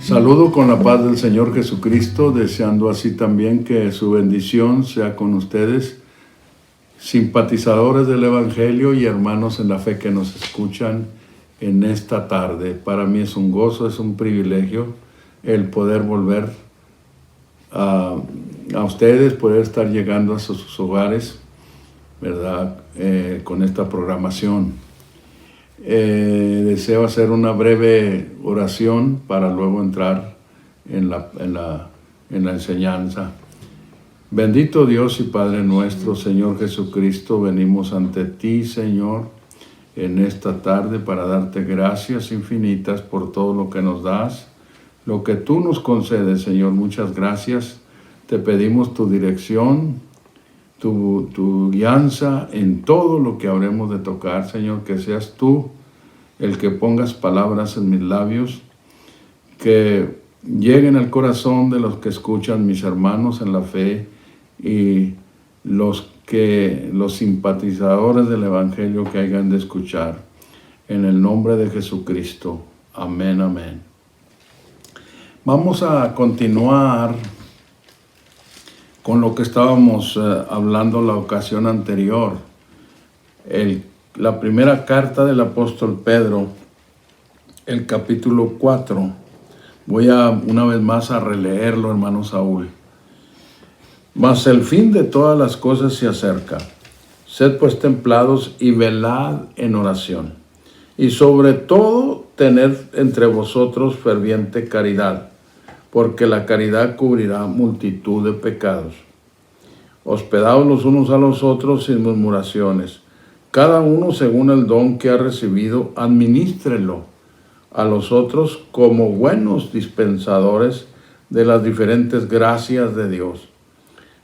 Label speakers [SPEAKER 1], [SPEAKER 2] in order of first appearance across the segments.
[SPEAKER 1] Saludo con la paz del Señor Jesucristo, deseando así también que su bendición sea con ustedes, simpatizadores del Evangelio y hermanos en la fe que nos escuchan en esta tarde. Para mí es un gozo, es un privilegio el poder volver a ustedes, poder estar llegando a sus hogares, ¿verdad? Con esta programación. Deseo hacer una breve oración para luego entrar en la enseñanza. Bendito Dios y Padre nuestro, Señor Jesucristo, venimos ante ti, Señor, en esta tarde para darte gracias infinitas por todo lo que nos das, lo que tú nos concedes, Señor. Muchas gracias. Te pedimos tu dirección, tu guianza en todo lo que habremos de tocar, Señor, que seas tú el que pongas palabras en mis labios, que lleguen al corazón de los que escuchan, mis hermanos en la fe, y los simpatizadores del Evangelio que hayan de escuchar, en el nombre de Jesucristo. Amén, amén. Vamos a continuar con lo que estábamos hablando la ocasión anterior. La primera carta del apóstol Pedro, el capítulo 4. Voy una vez más a releerlo, hermano Saúl. Mas el fin de todas las cosas se acerca. Sed pues templados y velad en oración. Y sobre todo tened entre vosotros ferviente caridad, porque la caridad cubrirá multitud de pecados. Hospedaos los unos a los otros sin murmuraciones. Cada uno según el don que ha recibido, administrelo a los otros como buenos dispensadores de las diferentes gracias de Dios.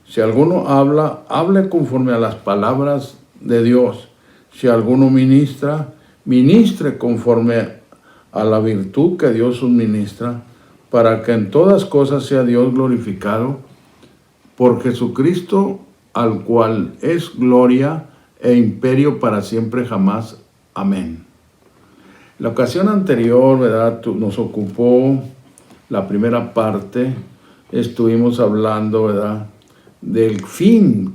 [SPEAKER 1] Si alguno habla, hable conforme a las palabras de Dios. Si alguno ministra, ministre conforme a la virtud que Dios suministra, para que en todas cosas sea Dios glorificado por Jesucristo, al cual es gloria e imperio para siempre jamás. Amén. La ocasión anterior, ¿verdad?, nos ocupó la primera parte. Estuvimos hablando, ¿verdad?, del fin.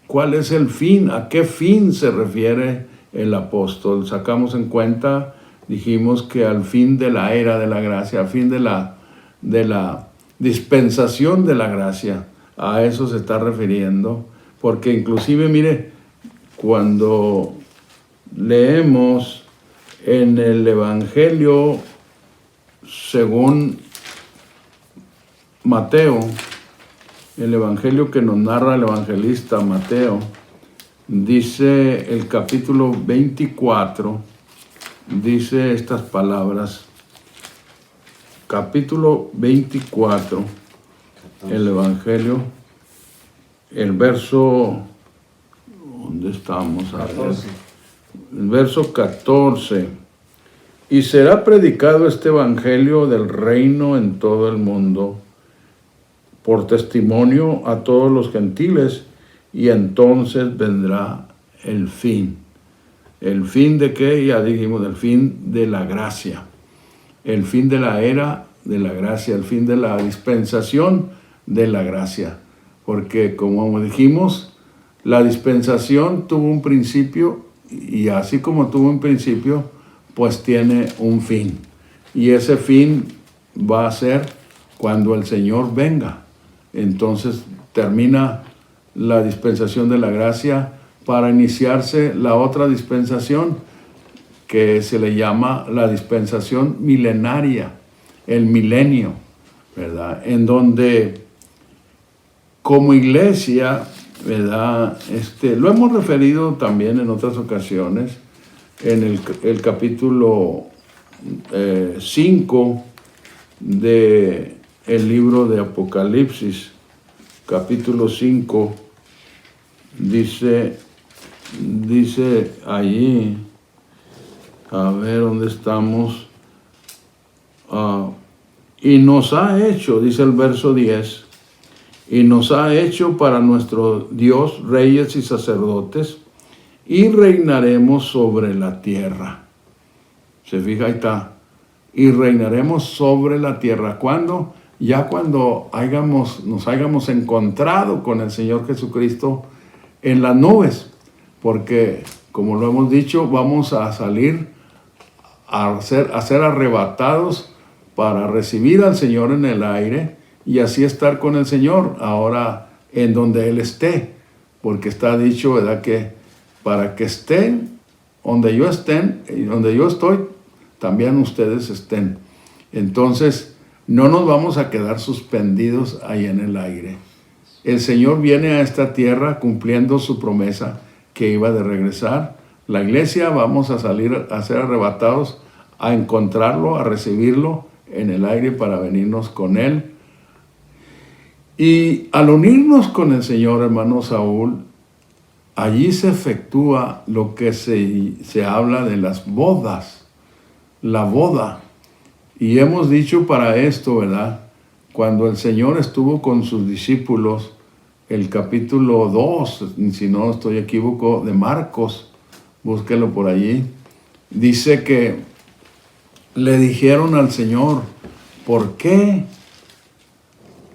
[SPEAKER 1] ¿Cuál es el fin? ¿A qué fin se refiere el apóstol? Sacamos en cuenta, dijimos que al fin de la era de la gracia, al fin de la dispensación de la gracia, a eso se está refiriendo, porque inclusive, mire, cuando leemos en el Evangelio según Mateo, el Evangelio que nos narra el evangelista Mateo, dice el capítulo 24, dice estas palabras. Capítulo 24, el Evangelio, el verso, ¿dónde estamos?
[SPEAKER 2] 14.
[SPEAKER 1] El verso 14. Y será predicado este Evangelio del reino en todo el mundo, por testimonio a todos los gentiles, y entonces vendrá el fin. ¿El fin de qué? Ya dijimos, el fin de la gracia. El fin de la era de la gracia, el fin de la dispensación de la gracia. Porque, como dijimos, la dispensación tuvo un principio, y así como tuvo un principio, pues tiene un fin. Y ese fin va a ser cuando el Señor venga. Entonces termina la dispensación de la gracia para iniciarse la otra dispensación, que se le llama la dispensación milenaria, el milenio, ¿verdad? En donde como iglesia, ¿verdad? Lo hemos referido también en otras ocasiones, en el capítulo 5 del libro de Apocalipsis, capítulo 5, dice allí, a ver dónde estamos, y nos ha hecho, dice el verso 10, y nos ha hecho para nuestro Dios reyes y sacerdotes, y reinaremos sobre la tierra. Se fija, ahí está. y reinaremos sobre la tierra. ¿Cuándo? Ya cuando nos hayamos encontrado con el Señor Jesucristo en las nubes, porque como lo hemos dicho, vamos a salir a ser arrebatados para recibir al Señor en el aire y así estar con el Señor ahora en donde Él esté, porque está dicho, ¿verdad?, que para que estén donde yo estoy, también ustedes estén. Entonces, no nos vamos a quedar suspendidos ahí en el aire. El Señor viene a esta tierra cumpliendo su promesa que iba de regresar. La iglesia vamos a salir a ser arrebatados, a encontrarlo, a recibirlo en el aire para venirnos con Él. Y al unirnos con el Señor, hermano Saúl, allí se efectúa lo que se habla de las bodas, la boda. Y hemos dicho para esto, ¿verdad? Cuando el Señor estuvo con sus discípulos, el capítulo 2, si no estoy equivocado, de Marcos, búsquelo por allí, dice que le dijeron al Señor, ¿por qué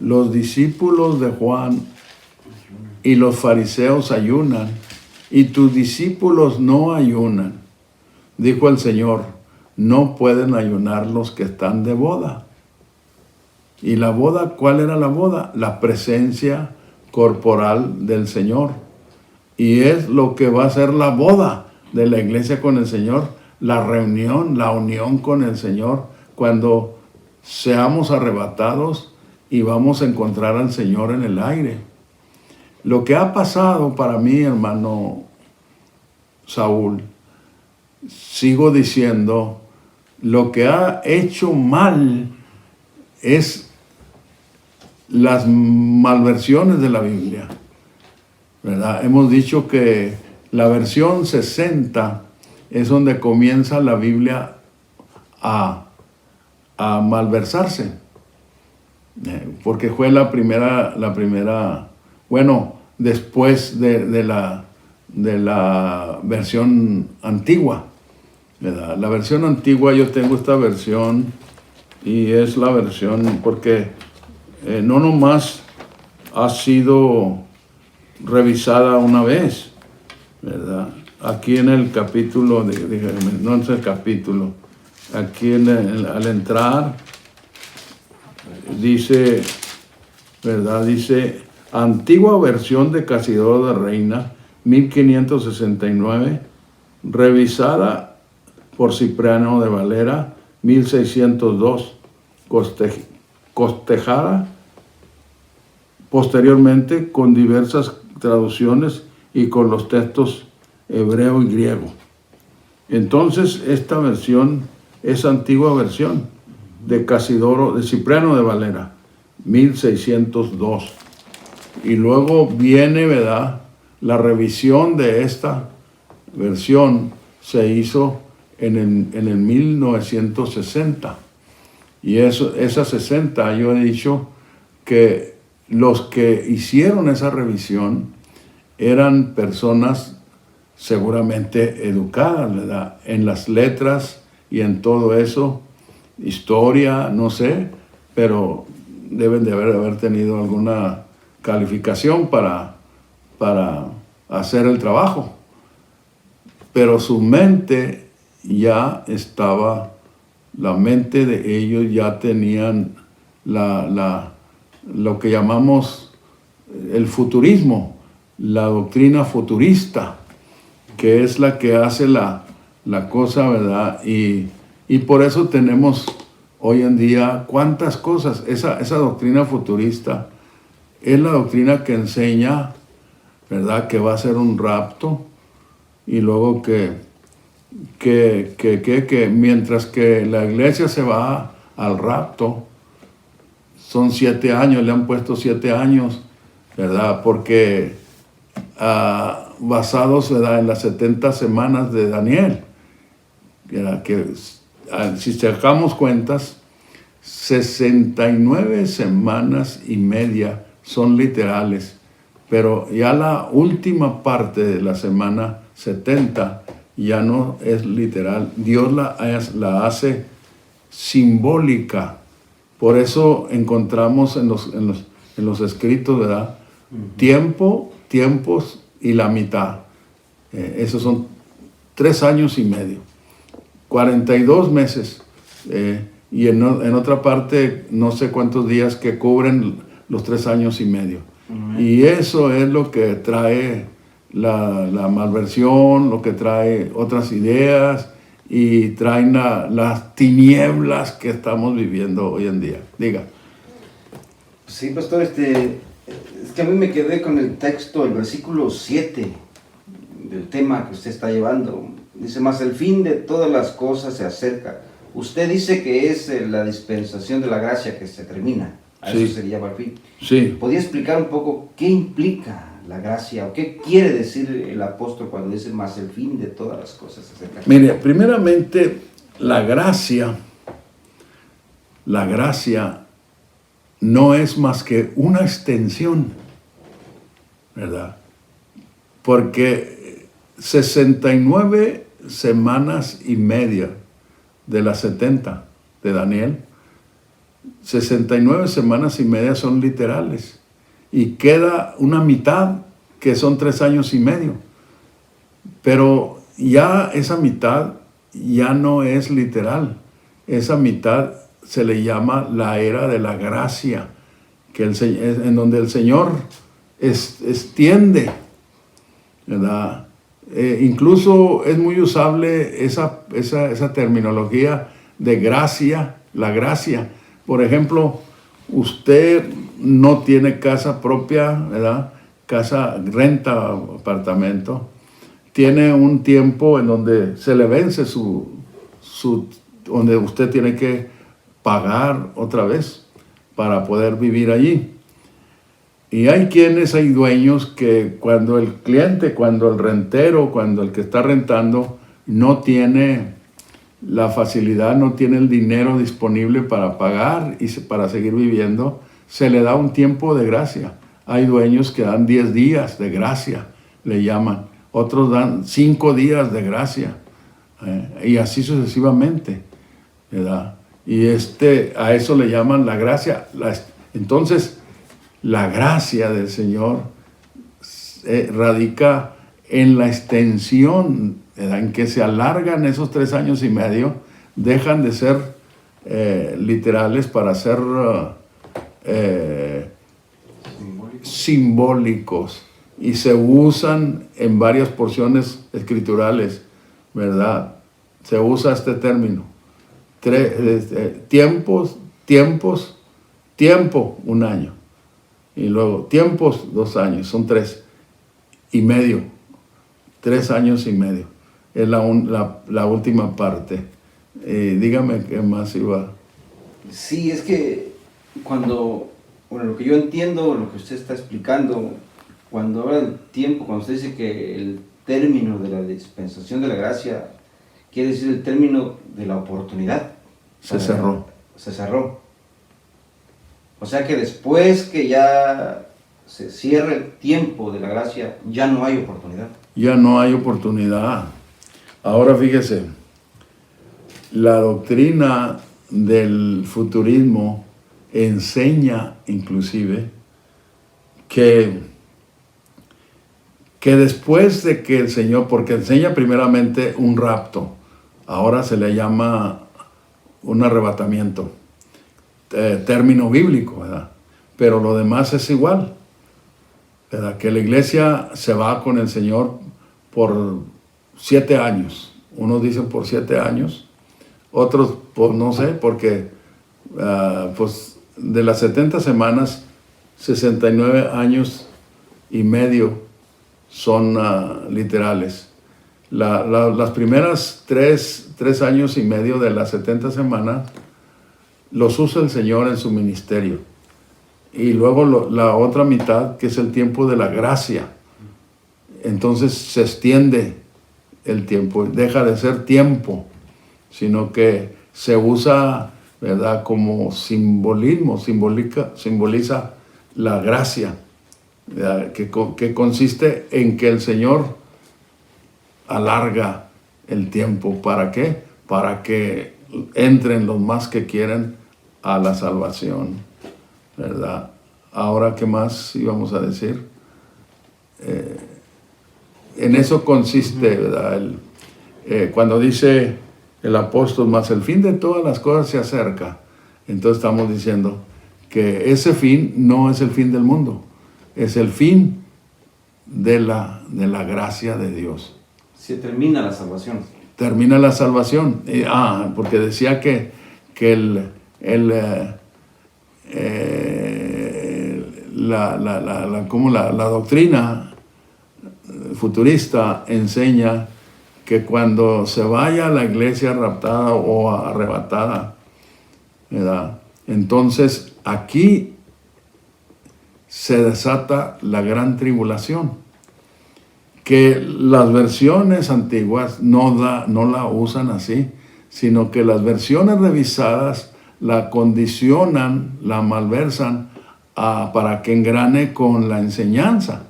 [SPEAKER 1] los discípulos de Juan y los fariseos ayunan y tus discípulos no ayunan? Dijo el Señor, no pueden ayunar los que están de boda. ¿Y la boda? ¿Cuál era la boda? La presencia corporal del Señor. Y es lo que va a ser la boda de la iglesia con el Señor, la reunión, la unión con el Señor, cuando seamos arrebatados y vamos a encontrar al Señor en el aire. Lo que ha pasado para mí, hermano Saúl, sigo diciendo, lo que ha hecho mal es las malversiones de la Biblia, ¿verdad? Hemos dicho que la versión 60 es donde comienza la Biblia a malversarse, porque fue la primera, bueno, después de la versión antigua, ¿verdad? La versión antigua, yo tengo esta versión y es la versión porque no nomás ha sido revisada una vez, ¿verdad? Aquí en el capítulo, no es el capítulo, aquí al entrar, dice, ¿verdad? Dice, antigua versión de Casidoro de Reina, 1569, revisada por Cipriano de Valera, 1602, costejada posteriormente con diversas traducciones y con los textos hebreo y griego. Entonces, esta versión es antigua versión de Casidoro, de Cipriano de Valera, 1602. Y luego viene, ¿verdad?, la revisión de esta versión se hizo en el 1960. Y esa 60, yo he dicho que los que hicieron esa revisión eran personas seguramente educadas, ¿verdad?, en las letras y en todo eso, historia, no sé, pero deben de haber tenido alguna calificación para hacer el trabajo. Pero su mente ya estaba, la mente de ellos ya tenían lo que llamamos el futurismo, la doctrina futurista, que es la que hace la cosa, ¿verdad? Y por eso tenemos hoy en día cuántas cosas. Esa doctrina futurista es la doctrina que enseña, ¿verdad?, que va a ser un rapto y luego que mientras que la iglesia se va al rapto, son 7 años, le han puesto 7 años, ¿verdad? Porque basados, ¿verdad?, en las 70 semanas de Daniel, ¿verdad?, que si sacamos cuentas, 69 semanas y media son literales, pero ya la última parte de la semana 70 ya no es literal. Dios la hace simbólica. Por eso encontramos en los escritos, ¿verdad? Tiempo, tiempos y la mitad. Esos son 3 años y medio. 42 meses. Y en otra parte, no sé cuántos días que cubren los 3 años y medio. Y eso es lo que trae la malversión, lo que trae otras ideas y traen las tinieblas que estamos viviendo hoy en día. Diga.
[SPEAKER 2] Sí, pastor, es que a mí me quedé con el texto, el versículo 7 del tema que usted está llevando. Dice, mas el fin de todas las cosas se acerca. Usted dice que es la dispensación de la gracia que se termina. A
[SPEAKER 1] Sí.
[SPEAKER 2] eso se le llama el fin.
[SPEAKER 1] Sí.
[SPEAKER 2] ¿Podría explicar un poco qué implica la gracia o qué quiere decir el apóstol cuando dice más el fin de todas las cosas se acerca?
[SPEAKER 1] Mire, primeramente, la gracia no es más que una extensión, ¿verdad? Porque 69 semanas y media de las 70 de Daniel, 69 semanas y media son literales. Y queda una mitad que son 3 años y medio. Pero ya esa mitad ya no es literal. Esa mitad se le llama la era de la gracia, en donde el Señor extiende, ¿verdad? Incluso es muy usable esa terminología de gracia, la gracia. Por ejemplo, usted no tiene casa propia, ¿verdad? Renta apartamento. Tiene un tiempo en donde se le vence donde usted tiene que pagar otra vez para poder vivir allí. Y hay dueños que cuando el cliente, cuando el rentero, cuando el que está rentando no tiene la facilidad, no tiene el dinero disponible para pagar y para seguir viviendo, se le da un tiempo de gracia. Hay dueños que dan 10 días de gracia, le llaman. Otros dan 5 días de gracia. Y así sucesivamente, ¿verdad? Y a eso le llaman la gracia. Entonces, la gracia del Señor radica en la extensión, ¿verdad? En que se alargan esos 3 años y medio, dejan de ser literales para ser simbólicos y se usan en varias porciones escriturales, ¿verdad? Se usa este término. Tiempo, 1 año. Y luego tiempos, 2 años, son 3 y medio. 3 años y medio. Es la última parte. Dígame qué más iba.
[SPEAKER 2] Sí, es que lo que yo entiendo, lo que usted está explicando, cuando habla del tiempo, cuando usted dice que el término de la dispensación de la gracia quiere decir el término de la oportunidad.
[SPEAKER 1] Se cerró.
[SPEAKER 2] Se cerró. O sea que después que ya se cierra el tiempo de la gracia, ya no hay oportunidad.
[SPEAKER 1] Ya no hay oportunidad. Ahora fíjese, la doctrina del futurismo enseña inclusive que después de que el Señor, porque enseña primeramente un rapto, ahora se le llama un arrebatamiento, término bíblico, ¿verdad? Pero lo demás es igual, ¿verdad? Que la iglesia se va con el Señor por 7 años. Unos dicen por 7 años, otros pues no sé, porque pues de las 70 semanas, 69 años y medio son literales. Las primeras 3 años y medio de las 70 semanas los usa el Señor en su ministerio. Y luego la otra mitad, que es el tiempo de la gracia. Entonces se extiende el tiempo, deja de ser tiempo, sino que se usa, ¿verdad?, como simbolismo, simboliza la gracia, que consiste en que el Señor alarga el tiempo. ¿Para qué? Para que entren los más que quieren a la salvación, ¿verdad? Ahora, ¿qué más íbamos a decir? En eso consiste, ¿verdad? Cuando dice el apóstol, más el fin de todas las cosas se acerca, entonces estamos diciendo que ese fin no es el fin del mundo, es el fin de la gracia de Dios.
[SPEAKER 2] Se termina la salvación.
[SPEAKER 1] Termina la salvación. Porque decía que la doctrina futurista enseña que cuando se vaya la iglesia raptada o arrebatada, ¿verdad? Entonces aquí se desata la gran tribulación, que las versiones antiguas no la usan así, sino que las versiones revisadas la condicionan, la malversan para que engrane con la enseñanza.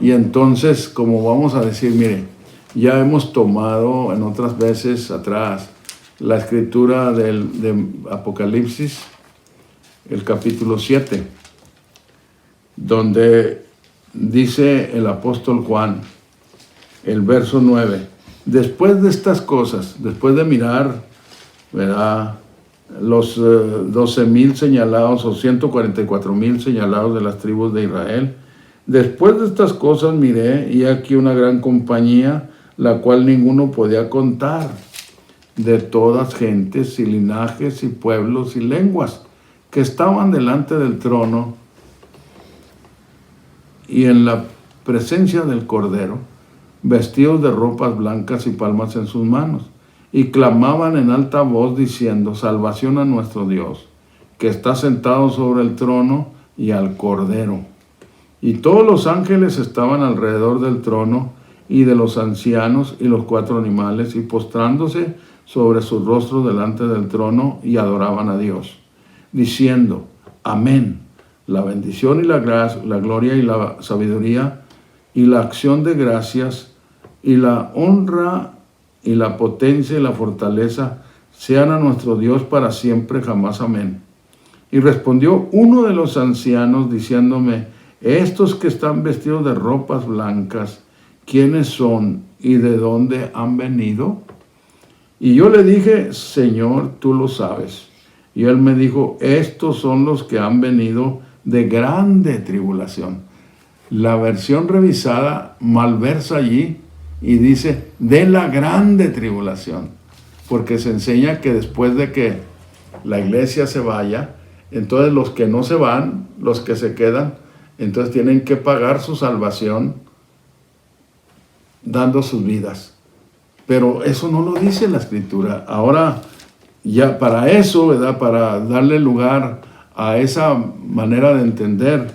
[SPEAKER 1] Y entonces, como vamos a decir, mire, ya hemos tomado en otras veces atrás la escritura de Apocalipsis, el capítulo 7, donde dice el apóstol Juan, el verso 9, después de estas cosas, después de mirar, ¿verdad?, los 12,000 señalados o 144,000 señalados de las tribus de Israel, después de estas cosas miré, y aquí una gran compañía, la cual ninguno podía contar, de todas gentes y linajes y pueblos y lenguas, que estaban delante del trono y en la presencia del Cordero, vestidos de ropas blancas y palmas en sus manos, y clamaban en alta voz diciendo, salvación a nuestro Dios, que está sentado sobre el trono y al Cordero. Y todos los ángeles estaban alrededor del trono y de los ancianos y los 4 animales, y postrándose sobre sus rostros delante del trono, y adoraban a Dios, diciendo, amén, la bendición y la gloria y la sabiduría y la acción de gracias y la honra y la potencia y la fortaleza sean a nuestro Dios para siempre, jamás, amén. Y respondió uno de los ancianos diciéndome, estos que están vestidos de ropas blancas, ¿quiénes son y de dónde han venido? Y yo le dije, Señor, tú lo sabes. Y él me dijo, estos son los que han venido de grande tribulación. La versión revisada malversa allí y dice, de la grande tribulación. Porque se enseña que después de que la iglesia se vaya, entonces los que no se van, los que se quedan, entonces tienen que pagar su salvación dando sus vidas. Pero eso no lo dice la Escritura. Ahora, ya para eso, ¿verdad?, para darle lugar a esa manera de entender,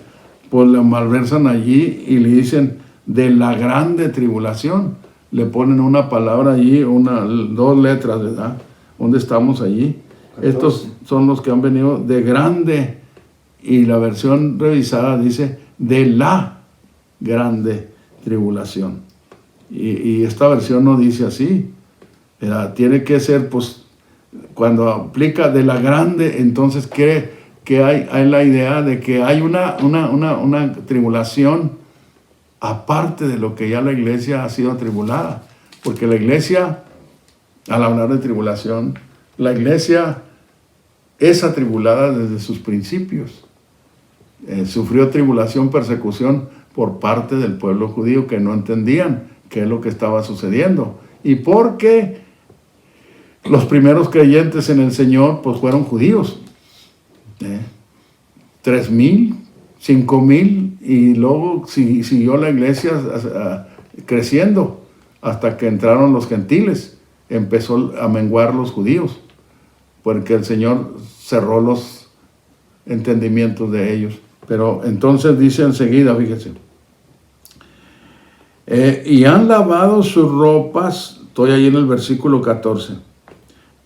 [SPEAKER 1] pues la malversan allí y le dicen de la grande tribulación. Le ponen una palabra allí, 2 letras, ¿verdad? ¿Dónde estamos allí? 14. Estos son los que han venido de grande, y la versión revisada dice de la grande tribulación. Y esta versión no dice así, ¿verdad? Tiene que ser, pues, cuando aplica de la grande, entonces que hay la idea de que hay una tribulación aparte de lo que ya la iglesia ha sido atribulada. Porque la iglesia, al hablar de tribulación, la iglesia es atribulada desde sus principios. Sufrió tribulación, persecución por parte del pueblo judío, que no entendían qué es lo que estaba sucediendo. Y porque los primeros creyentes en el Señor, pues, fueron judíos. 3,000, 5,000, y luego siguió la iglesia creciendo hasta que entraron los gentiles. Empezó a menguar los judíos, porque el Señor cerró los entendimientos de ellos. Pero entonces dice enseguida, fíjese, y han lavado sus ropas, estoy ahí en el versículo 14,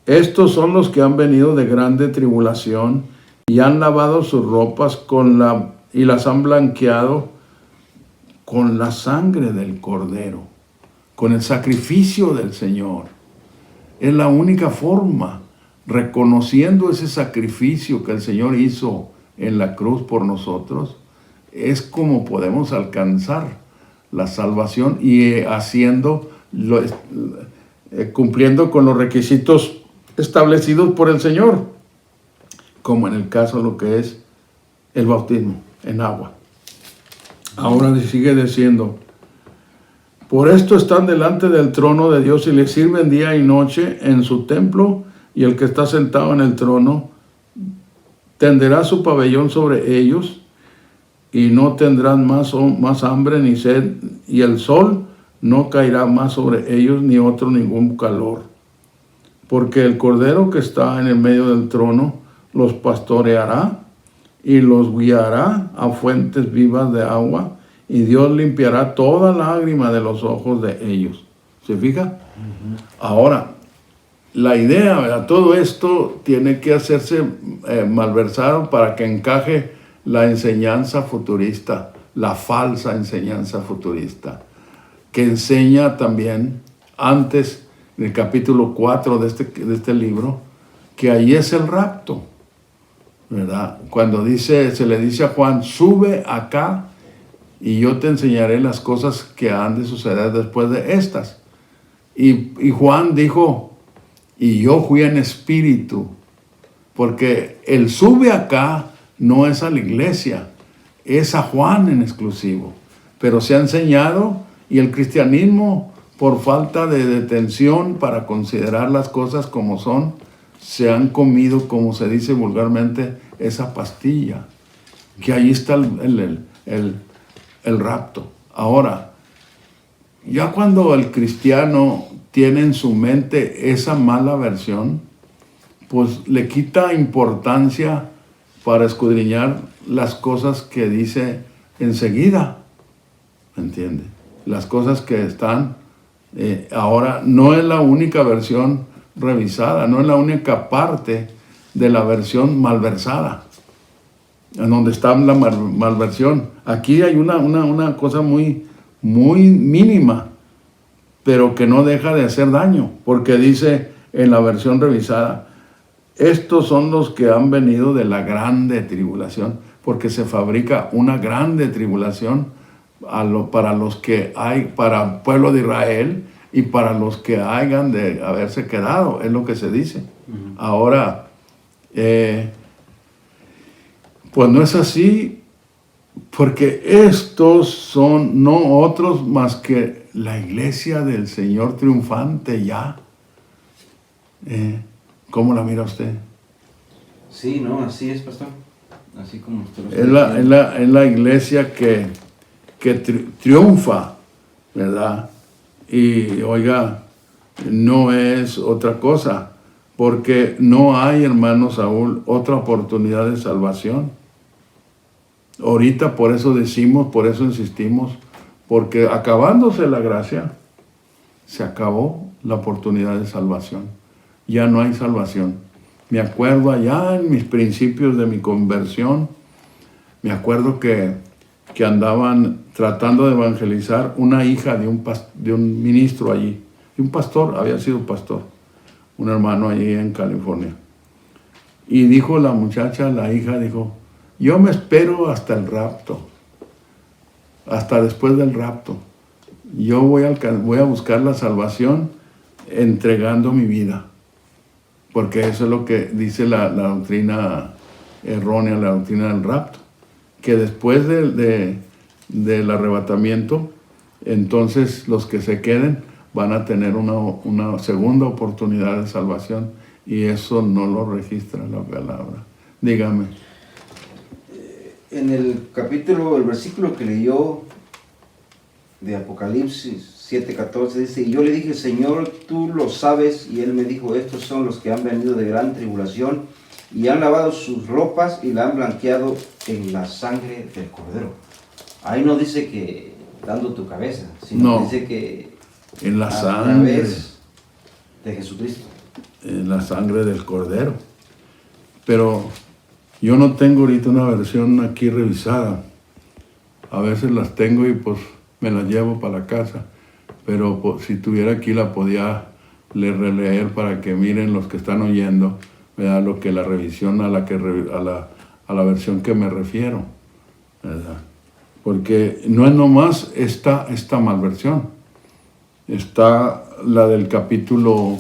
[SPEAKER 1] estos son los que han venido de grande tribulación, y han lavado sus ropas y las han blanqueado con la sangre del Cordero, con el sacrificio del Señor. Es la única forma reconociendo ese sacrificio que el Señor hizo en la cruz por nosotros, es como podemos alcanzar la salvación y cumpliendo con los requisitos establecidos por el Señor, como en el caso de lo que es el bautismo en agua. Ahora sigue diciendo: por esto están delante del trono de Dios y le sirven día y noche en su templo, y el que está sentado en el trono tenderá su pabellón sobre ellos, y no tendrán más hambre ni sed, y el sol no caerá más sobre ellos, ni otro ningún calor. Porque el Cordero que está en el medio del trono los pastoreará y los guiará a fuentes vivas de agua, y Dios limpiará toda lágrima de los ojos de ellos. ¿Se fija? Ahora, la idea, ¿verdad? Todo esto tiene que hacerse malversado para que encaje la enseñanza futurista, la falsa enseñanza futurista, que enseña también antes, en el capítulo 4 de este libro, que ahí es el rapto, ¿verdad? Cuando se le dice a Juan: sube acá y yo te enseñaré las cosas que han de suceder después de estas. Y Juan dijo: y yo fui en espíritu, porque el sube acá no es a la iglesia, es a Juan en exclusivo. Pero se ha enseñado, y el cristianismo, por falta de detención para considerar las cosas como son, se han comido, como se dice vulgarmente, esa pastilla, que ahí está el rapto. Ahora, ya cuando el cristiano tiene en su mente esa mala versión, pues le quita importancia para escudriñar las cosas que dice enseguida, ¿me entiende? Las cosas que están ahora. No es la única versión revisada, no es la única parte de la versión malversada, en donde está la malversión. Aquí hay una cosa muy, muy mínima, pero que no deja de hacer daño, porque dice en la versión revisada: estos son los que han venido de la grande tribulación, porque se fabrica una grande tribulación para los que hay, para el pueblo de Israel y para los que hayan de haberse quedado, es lo que se dice. Ahora, pues no es así, porque estos son no otros más que la iglesia del Señor triunfante ya. ¿Cómo la mira usted?
[SPEAKER 2] Sí, no, así es, pastor. Así como usted lo está
[SPEAKER 1] diciendo. Es la iglesia que triunfa, ¿verdad? Y oiga, no es otra cosa, porque no hay, hermano Saúl, otra oportunidad de salvación. Ahorita por eso decimos, por eso insistimos, porque acabándose la gracia, se acabó la oportunidad de salvación. Ya no hay salvación. Me acuerdo allá en mis principios de mi conversión, me acuerdo que andaban tratando de evangelizar una hija de un ministro allí, de un pastor, había sido pastor, un hermano allí en California. Y dijo la muchacha, la hija, dijo: yo me espero hasta el rapto, hasta después del rapto. Yo voy a buscar la salvación entregando mi vida. Porque eso es lo que dice la doctrina errónea, la doctrina del rapto. Que después del arrebatamiento, entonces los que se queden van a tener una segunda oportunidad de salvación. Y eso no lo registra la palabra. Dígame.
[SPEAKER 2] En el versículo que leyó de Apocalipsis 7:14 dice: y yo le dije: Señor, tú lo sabes. Y él me dijo: estos son los que han venido de gran tribulación y han lavado sus ropas y la han blanqueado en la sangre del Cordero. Ahí no dice que dando tu cabeza, sino
[SPEAKER 1] no,
[SPEAKER 2] dice que
[SPEAKER 1] en la
[SPEAKER 2] a
[SPEAKER 1] sangre
[SPEAKER 2] través de Jesucristo.
[SPEAKER 1] En la sangre del Cordero. Pero yo no tengo ahorita una versión aquí revisada. A veces las tengo y pues me las llevo para la casa. Pero pues, si tuviera aquí la podía releer para que miren los que están oyendo ¿verdad? Lo que la revisión a la versión que me refiero, ¿verdad? Porque no es nomás esta malversión, está la del capítulo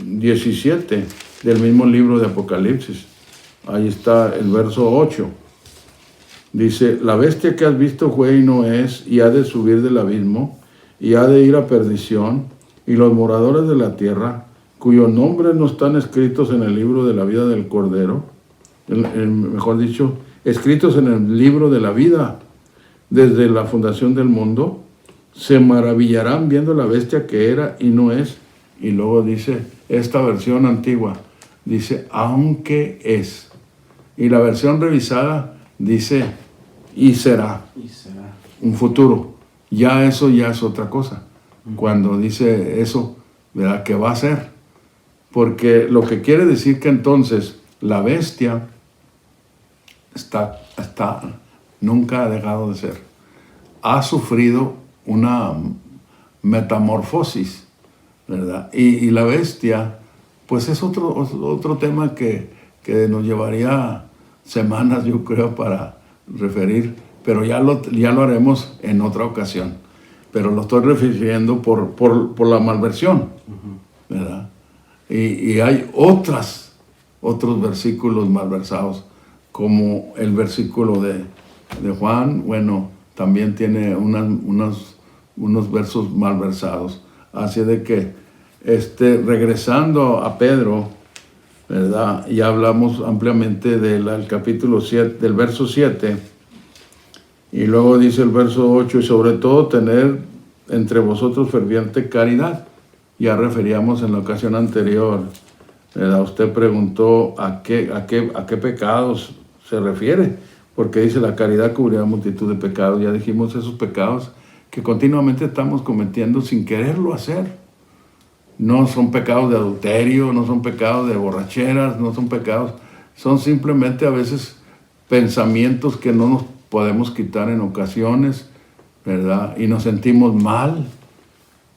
[SPEAKER 1] 17 del mismo libro de Apocalipsis. Ahí está el verso 8. Dice, la bestia que has visto fue y no es, y ha de subir del abismo, y ha de ir a perdición, y los moradores de la tierra, cuyos nombres no están escritos en el libro de la vida del Cordero, mejor dicho, escritos en el libro de la vida desde la fundación del mundo, se maravillarán viendo la bestia que era y no es. Y luego dice, esta versión antigua, dice, aunque es. Y la versión revisada dice, y será. Un futuro. Ya eso ya es otra cosa. Cuando dice eso, ¿verdad? Que va a ser. Porque lo que quiere decir que entonces la bestia nunca ha dejado de ser. Ha sufrido una metamorfosis, ¿verdad? Y la bestia, pues es otro tema que nos llevaría semanas, yo creo, para referir, pero ya lo haremos en otra ocasión. Pero lo estoy refiriendo por la malversión, ¿verdad? Y hay otros versículos malversados, como el versículo de Juan, bueno, también tiene unos versos malversados. Así de que, regresando a Pedro, ¿verdad? Ya hablamos ampliamente del capítulo 7, del verso 7, y luego dice el verso 8, y sobre todo tener entre vosotros ferviente caridad. Ya referíamos en la ocasión anterior, ¿verdad? Usted preguntó a qué pecados se refiere, porque dice la caridad cubrirá multitud de pecados. Ya dijimos esos pecados que continuamente estamos cometiendo sin quererlo hacer. No son pecados de adulterio, no son pecados de borracheras, no son pecados, son simplemente a veces pensamientos que no nos podemos quitar en ocasiones, ¿verdad? Y nos sentimos mal,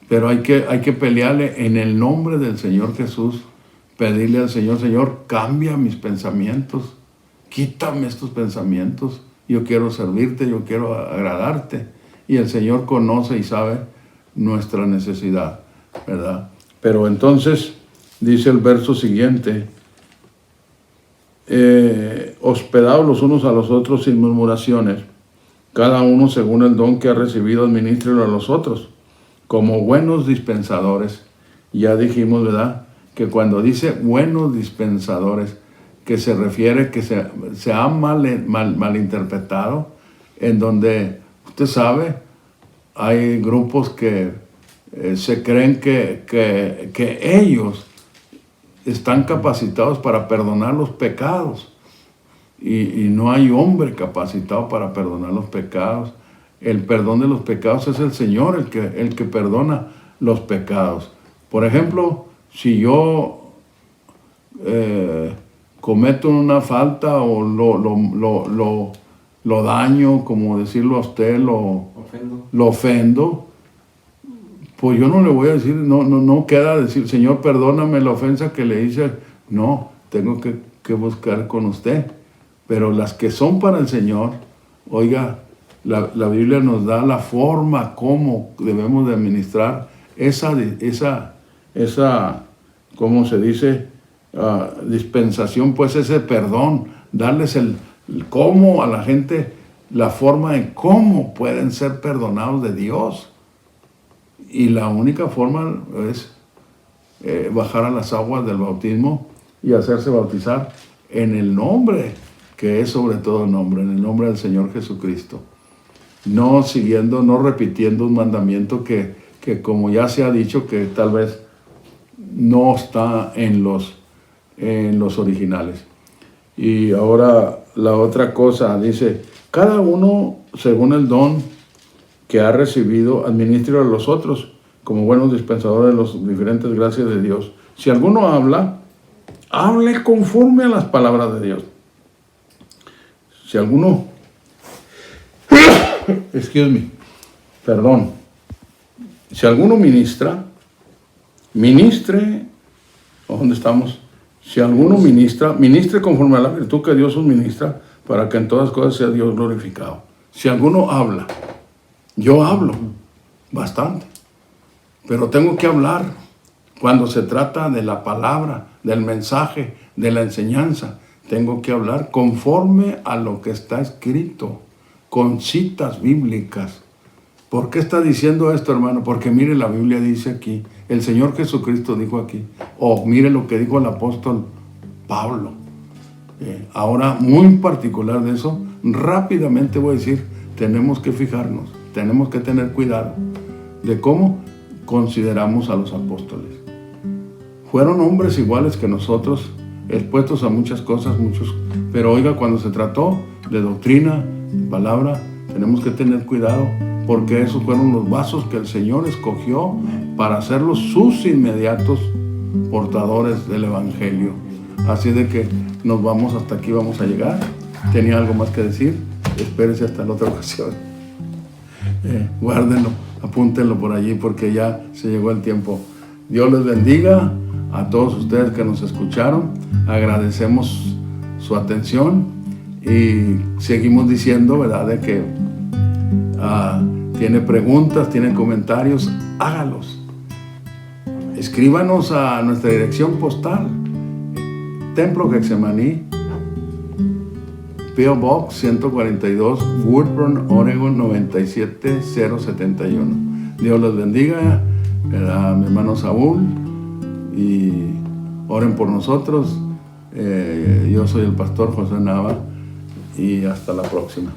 [SPEAKER 1] pero hay que pelearle en el nombre del Señor Jesús, pedirle al Señor, Señor, cambia mis pensamientos, quítame estos pensamientos, yo quiero servirte, yo quiero agradarte. Y el Señor conoce y sabe nuestra necesidad, ¿verdad? Pero entonces, dice el verso siguiente, hospedados los unos a los otros sin murmuraciones, cada uno según el don que ha recibido, administrelo a los otros, como buenos dispensadores. Ya dijimos, ¿verdad?, que cuando dice buenos dispensadores, que se refiere que se ha malinterpretado, en donde, usted sabe, hay grupos que se creen que ellos están capacitados para perdonar los pecados, y no hay hombre capacitado para perdonar los pecados. El perdón de los pecados es el Señor el que perdona los pecados. Por ejemplo, si yo cometo una falta o lo daño, como decirlo a usted, lo ofendo, pues yo no le voy a decir, no queda decir, Señor, perdóname la ofensa que le hice. No, tengo que buscar con usted. Pero las que son para el Señor, oiga, la Biblia nos da la forma como debemos de administrar esa ¿cómo se dice? Dispensación, pues ese perdón, darles el cómo a la gente, la forma en cómo pueden ser perdonados de Dios. Y la única forma es bajar a las aguas del bautismo y hacerse bautizar en el nombre, que es sobre todo nombre, en el nombre del Señor Jesucristo. No repitiendo un mandamiento que como ya se ha dicho, que tal vez no está en los originales. Y ahora la otra cosa, dice, cada uno según el don que ha recibido, administre a los otros como buenos dispensadores de las diferentes gracias de Dios. Si alguno habla, hable conforme a las palabras de Dios. Si alguno, si alguno ministra ministre, ¿dónde estamos? Si alguno ministre conforme a la virtud que Dios os ministra, para que en todas cosas sea Dios glorificado. Si alguno habla, yo hablo bastante, pero tengo que hablar cuando se trata de la palabra, del mensaje, de la enseñanza. Tengo que hablar conforme a lo que está escrito, con citas bíblicas. ¿Por qué está diciendo esto, hermano? Porque mire, la Biblia dice aquí, el Señor Jesucristo dijo aquí, mire lo que dijo el apóstol Pablo. Ahora, muy particular de eso, rápidamente voy a decir, tenemos que fijarnos, tenemos que tener cuidado de cómo consideramos a los apóstoles. Fueron hombres iguales que nosotros, expuestos a muchas cosas, pero oiga, cuando se trató de doctrina, de palabra, tenemos que tener cuidado, porque esos fueron los vasos que el Señor escogió para hacerlos sus inmediatos portadores del Evangelio. Así de que nos vamos, hasta aquí vamos a llegar. Tenía algo más que decir, espérese hasta la otra ocasión. Guárdenlo, apúntenlo por allí, porque ya se llegó el tiempo. Dios les bendiga a todos ustedes que nos escucharon. Agradecemos su atención y seguimos diciendo, ¿verdad?, de que tiene preguntas, tiene comentarios, hágalos. Escríbanos a nuestra dirección postal, Templo Getsemaní, P.O. Box 142, Woodburn, Oregon 97071. Dios los bendiga, a mi hermano Saúl, y oren por nosotros. Yo soy el pastor José Nava, y hasta la próxima.